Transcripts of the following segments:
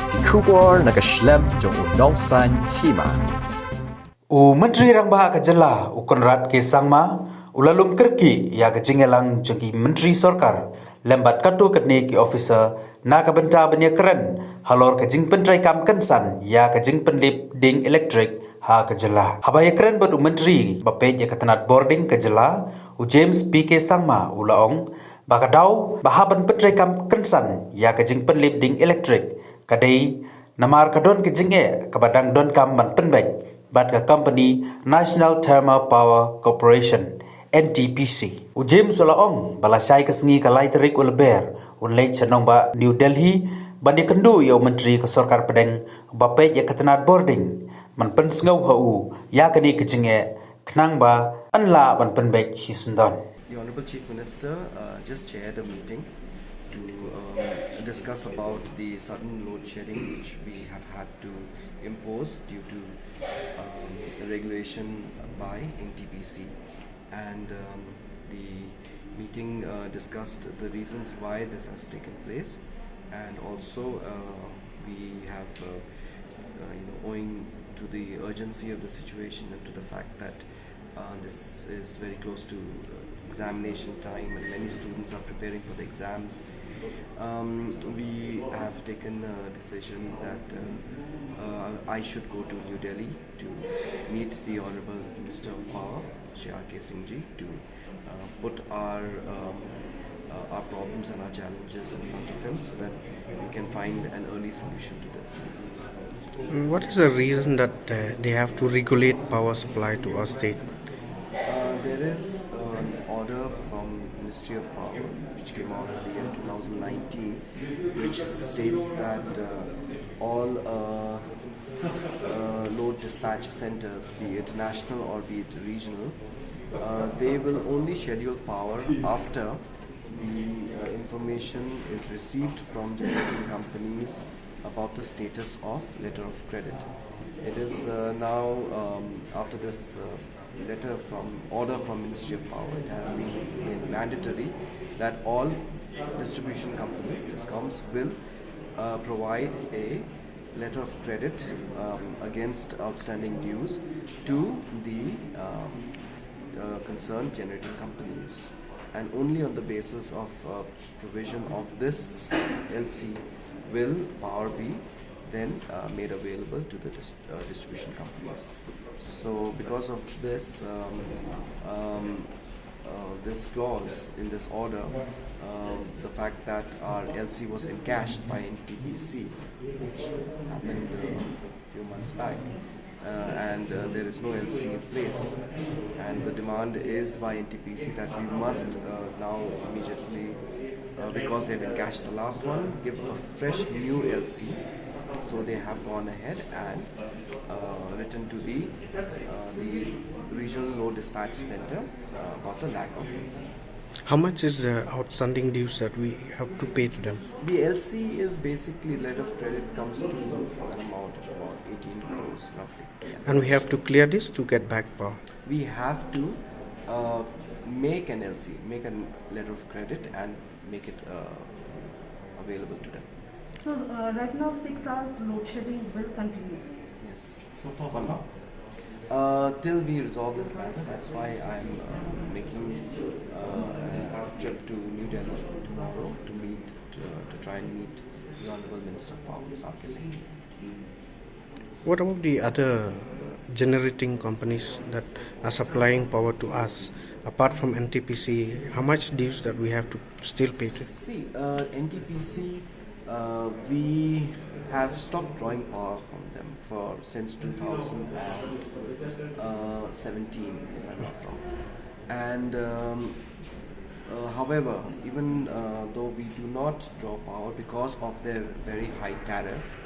Kikubor nakaslem jong unongsan Hima. Myntri rangba ka Jylla ukonrat ke sangma ulalum kerki ya ka jingelang jengki Myntri Sorkar lembat katu ketni ki officer na ka Bynta Ïakren halor ka jing pentrai kam kensan ya ka jing penlip ding electric ha ka Jylla haba Ïakren bat Myntri bapej ya ka tanat Bording ka Jylla James PK sangma ulaong bakadaw bahaban pentrai kam kensan ya ka jing penlip ding electric kadai namar kadon ke jinge kabadang don kam man penbek bat ka company National Thermal Power Corporation NTPC James ulaong balasai ka sengi ka Leit ulber Leit chanong ba New Delhi bani kendu yo Myntri ka Sorkar pedeng bapej ya katanat Bording man pen sngau hau ya kani ke jinge knang ba anla ban penbek hi sundan. The Honorable Chief Minister just chaired a meeting to discuss about the sudden load shedding which we have had to impose due to regulation by NTPC, and the meeting discussed the reasons why this has taken place, and also we have owing to the urgency of the situation and to the fact that this is very close to examination time and many students are preparing for the exams. We have taken a decision that I should go to New Delhi to meet the Honorable Minister of Power, Ïakren, to put our problems and our challenges in front of him so that we can find an early solution to this. What is the reason that they have to regulate power supply to our state? There is an order from Ministry of Power which came out in the year 2019 which states that all load dispatch centers, be it national or be it regional, they will only schedule power after the information is received from generating companies about the status of letter of credit. It is now after this order from Ministry of Power, it has been made mandatory that all distribution companies, DISCOMs, will provide a letter of credit against outstanding dues to the concerned generating companies, and only on the basis of provision of this LC will power be then made available to the distribution companies. So because of this this clause in this order, the fact that our LC was encashed by NTPC, which happened a few months back, and there is no LC in place, and the demand is by NTPC that we must now immediately, because they've encashed the last one, give a fresh new LC. So they have gone ahead and written to the regional load dispatch center about the lack of LC. How much is the outstanding dues that we have to pay to them? The LC is basically letter of credit comes to an amount of about 18 crores roughly. Yeah. And we have to clear this to get back power? We have to make an LC, make a letter of credit and make it available to them. So right now 6 hours load shedding will continue? Yes, for now. Till we resolve this matter, that's why I'm making a trip to New Delhi tomorrow to try and meet the Honorable Minister of Power, Ïakren. What about the other generating companies that are supplying power to us? Apart from NTPC, how much dues that we have to still pay to? See, NTPC, we have stopped drawing power from them since 2017, if I'm not wrong. And however, even though we do not draw power because of their very high tariff,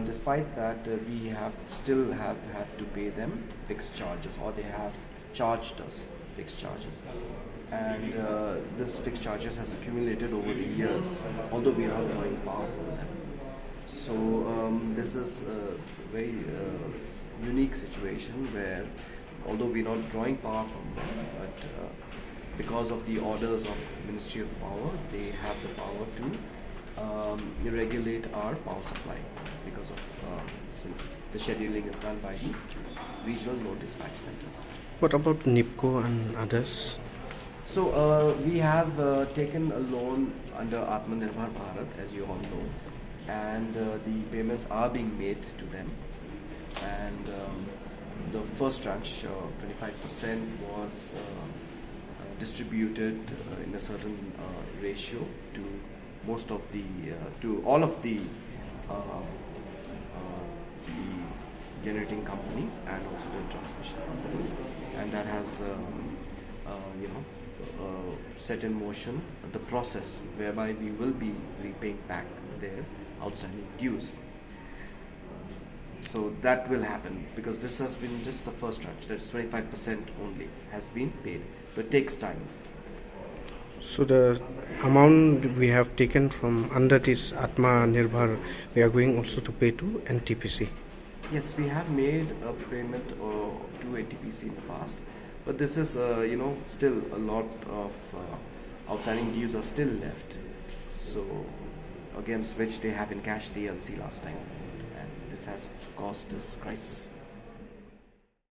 despite that, we have still had to pay them fixed charges, or they have charged us fixed charges, and this fixed charges has accumulated over the years, although we are not drawing power from them. So this is a very unique situation where, although we are not drawing power from them, but because of the orders of Ministry of Power, they have the power to regulate our power supply because of since the scheduling is done by the regional load dispatch centers. What about NIPCO and others? So we have taken a loan under Atmanirbhar Bharat, as you all know, and the payments are being made to them. And the first tranche, 25%, was distributed in a certain ratio to most of the to all of the generating companies and also the transmission companies, and that has set in motion the process whereby we will be repaying back their outstanding dues. So that will happen because this has been just the first tranche. That's 25% only has been paid. So it takes time. So the amount we have taken from under this Atma Nirbhar, we are going also to pay to NTPC. Yes, we have made a payment to NTPC in the past, but this is still a lot of outstanding dues are still left. So against which they have encashed the LC last time, and this has caused this crisis.